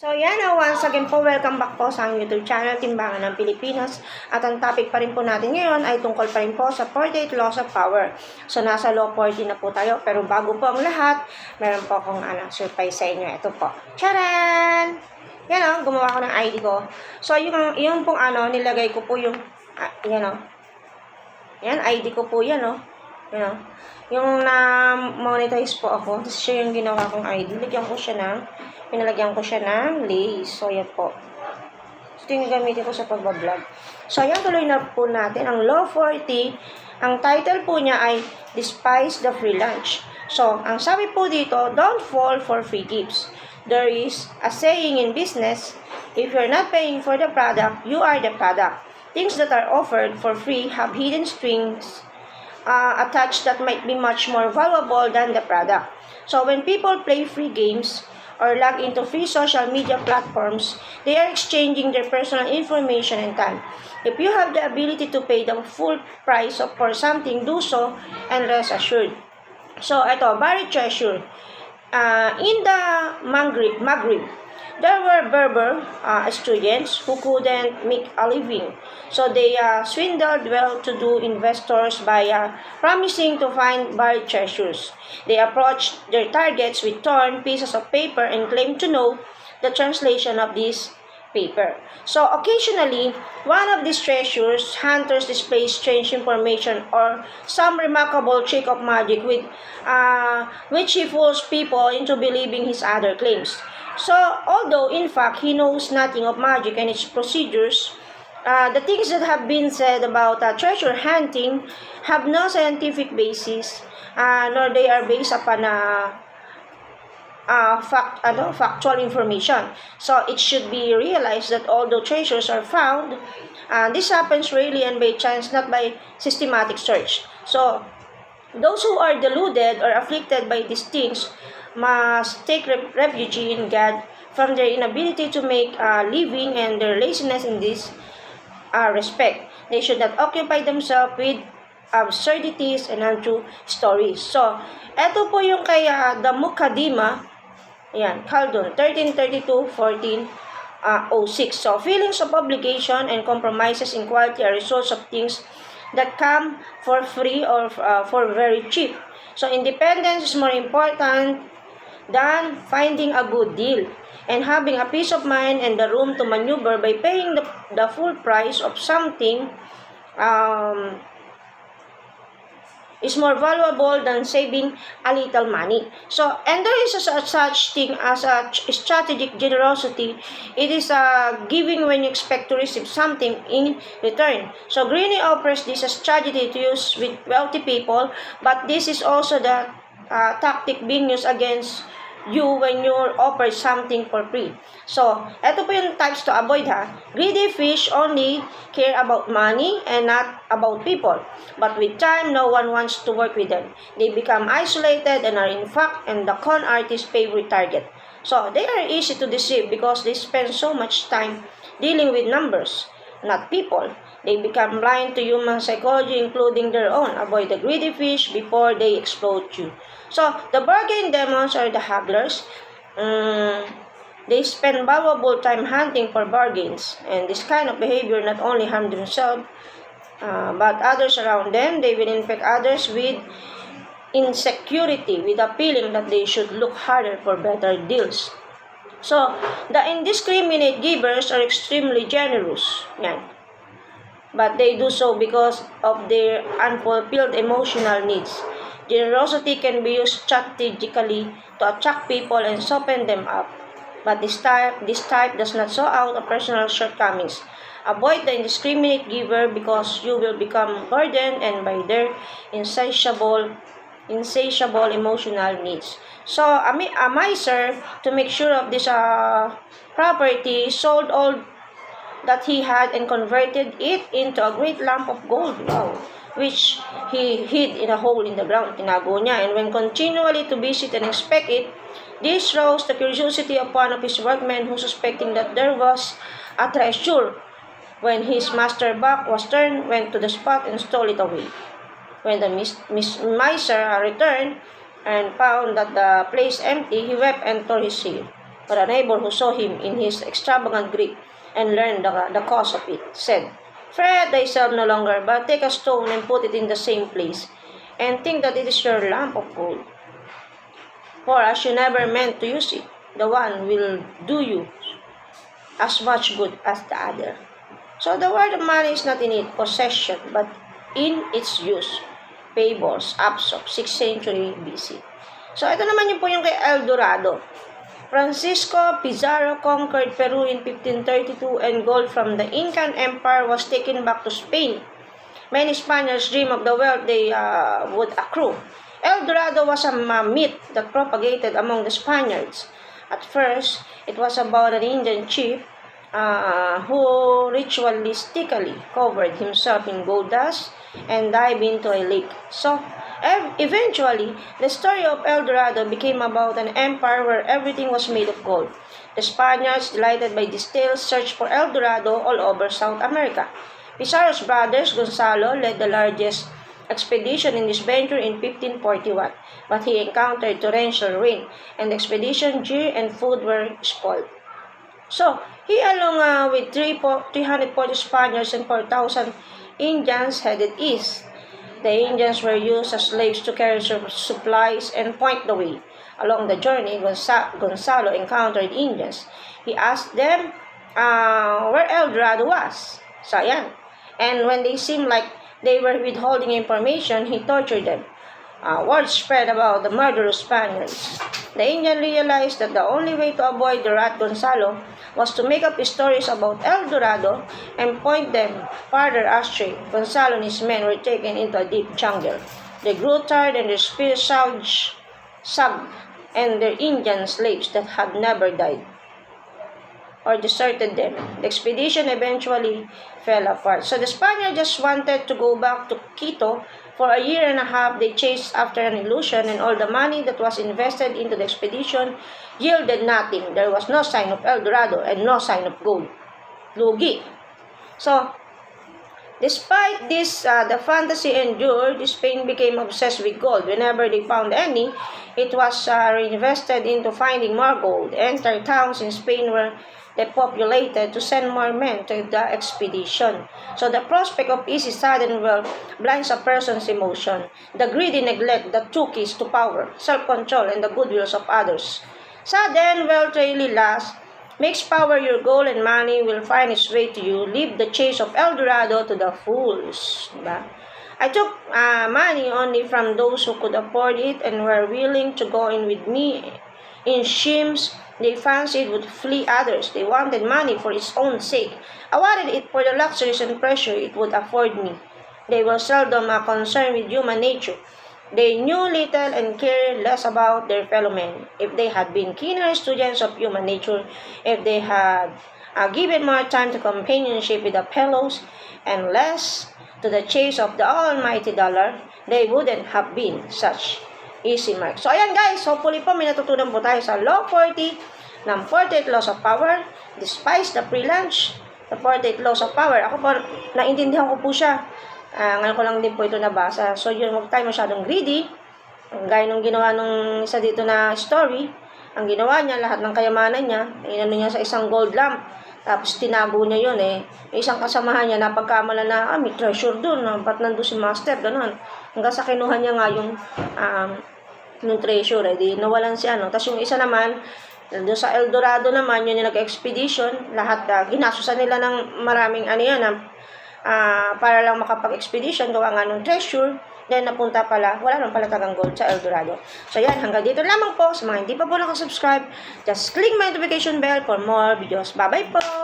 So yan, once again po, welcome back po sa ang YouTube channel, Timbangan ng Pilipinas. At ang topic pa rin po natin ngayon ay tungkol pa rin po sa 48 Laws of Power. So nasa Law 40 na po tayo, pero bago po ang lahat, meron po akong surprise sa inyo. Ito po. Charan! Yan gumawa ko ng ID ko. So yung pong nilagay ko po yung, yan yan, ID ko po yan Yung na-monetize po ako, tapos siya yung ginawa kong ID. Pinalagyan ko siya ng lace. So, yan po. So, ito yung gamitin ko sa pagbablog. So, yan, tuloy na po natin. Ang Law 40, ang title po niya ay Despise the Free Lunch. So, ang sabi po dito, don't fall for free gifts. There is a saying in business, if you're not paying for the product, you are the product. Things that are offered for free have hidden strings attached that might be much more valuable than the product. So, when people play free games, or log into free social media platforms, they are exchanging their personal information and time. If you have the ability to pay the full price for something, do so and rest assured. So, ito, buried treasure. In the Maghreb, there were Berber students who couldn't make a living. So they swindled well-to-do investors by promising to find buried treasures. They approached their targets with torn pieces of paper and claimed to know the translation of this paper. So occasionally, one of these treasures hunters displays strange information or some remarkable trick of magic with which he fools people into believing his other claims. So, although in fact he knows nothing of magic and its procedures, the things that have been said about treasure hunting have no scientific basis, nor they are based upon factual information. So, it should be realized that although treasures are found, this happens rarely and by chance, not by systematic search. So, those who are deluded or afflicted by these things must take refuge in God from their inability to make a living and their laziness in this respect. They should not occupy themselves with absurdities and untrue stories. So, eto po yung kay the Mukaddima, Khaldun, 1332-1406. So, feelings of obligation and compromises in quality are results of things that come for free or for very cheap. So, independence is more important than finding a good deal, and having a peace of mind and the room to maneuver by paying the full price of something is more valuable than saving a little money. So, and there is such thing as a strategic generosity. It is giving when you expect to receive something in return. So, Greeny offers this as strategy to use with wealthy people, but this is also the tactic being used against you when you offer something for free. So, eto po yung types to avoid Greedy fish only care about money and not about people. But with time, no one wants to work with them. They become isolated and are in fact and the con artist's favorite target. So, they are easy to deceive because they spend so much time dealing with numbers, not people. They become blind to human psychology, including their own. Avoid the greedy fish before they exploit you. So, the bargain demons are the hagglers. They spend valuable time hunting for bargains. And this kind of behavior not only harm themselves, but others around them. They will infect others with insecurity, with a feeling that they should look harder for better deals. So, the indiscriminate givers are extremely generous. But they do so because of their unfulfilled emotional needs. Generosity can be used strategically to attract people and soften them up. But this type does not show out of personal shortcomings. Avoid the indiscriminate giver because you will become burdened and by their insatiable emotional needs. So, a miser, to make sure of this property, sold all that he had and converted it into a great lump of gold, which he hid in a hole in the ground. Tinago niya, and when continually to visit and inspect it, this roused the curiosity of one of his workmen who, suspecting that there was a treasure, when his master's back was turned, went to the spot and stole it away. When the miser returned and found that the place empty, he wept and tore his hair. But a neighbor who saw him in his extravagant greed and learned the cause of it, said, "Fret thyself no longer, but take a stone and put it in the same place, and think that it is your lamp of gold. For as you never meant to use it, the one will do you as much good as the other." So the word of money is not in its possession, but in its use. Fables, Absop, 6th century BC. So ito naman yung po yung kay El Dorado. Francisco Pizarro conquered Peru in 1532 and gold from the Incan Empire was taken back to Spain. Many Spaniards dream of the wealth they would accrue. El Dorado was a myth that propagated among the Spaniards. At first, it was about an Indian chief who ritualistically covered himself in gold dust and dived into a lake. So, eventually, the story of El Dorado became about an empire where everything was made of gold. The Spaniards, delighted by this tale, searched for El Dorado all over South America. Pizarro's brothers, Gonzalo, led the largest expedition in this venture in 1541, but he encountered torrential rain, and the expedition gear and food were spoiled. So, he along with 340 Spaniards and 4,000 Indians headed east. The Indians were used as slaves to carry supplies and point the way. Along the journey, Gonzalo encountered Indians. He asked them where El Dorado was. So, ayan. And when they seemed like they were withholding information, he tortured them. Word spread about the murderous Spaniards. The Indian realized that the only way to avoid the rat Gonzalo was to make up stories about El Dorado and point them farther astray. Gonzalo and his men were taken into a deep jungle. They grew tired and their spirits sagged, and their Indian slaves that had never died or deserted them. The expedition eventually fell apart. So the Spaniards just wanted to go back to Quito. For a year and a half, they chased after an illusion, and all the money that was invested into the expedition yielded nothing. There was no sign of El Dorado and no sign of gold. Lugi. So, despite this, the fantasy endured. Spain became obsessed with gold. Whenever they found any, it was reinvested into finding more gold. Entire towns in Spain were depopulated to send more men to the expedition. So the prospect of easy sudden wealth blinds a person's emotion. The greedy neglect the two keys to power, self-control, and the goodwills of others. Sudden wealth really lasts. Makes power your goal and money will find its way to you. Leave the chase of El Dorado to the fools. Diba? I took money only from those who could afford it and were willing to go in with me in schemes they fancied would flee others. They wanted money for its own sake. I wanted it for the luxuries and pleasure it would afford me. They were seldom concerned with human nature. They knew little and cared less about their fellow men. If they had been keener students of human nature, if they had given more time to companionship with the fellows and less to the chase of the almighty dollar, they wouldn't have been such easy mark. So, ayan guys, hopefully po may natutunan po tayo sa Law 40 ng 48 Laws of Power. Despise the pre-lunch, the 48 Laws of Power. Ako po, naintindihan ko po siya. Ngayon ko lang din po ito nabasa. So, yun, huwag tayo masyadong greedy. Gaya nung ginawa nung isa dito na story, ang ginawa niya, lahat ng kayamanan niya, inano niya sa isang gold lamp. Tapos tinago niya yun eh. May isang kasamahan niya, napagkamala na, may treasure dun. Ba't nandun si master? Ganun. Hanggang sa kinuha niya nga yung treasure. Di nawalan si ano. Tapos yung isa naman, doon sa El Dorado naman, yun yung nag-expedition. Lahat, ginasusan nila ng maraming ano yan, para lang makapag-expedition, gawa nga ng treasure. Then, napunta pala, wala nang pala tagang gold sa El Dorado. So, yan, hanggang dito lamang po. Sa mga hindi pa po nakasubscribe, just click my notification bell for more videos. Bye-bye po!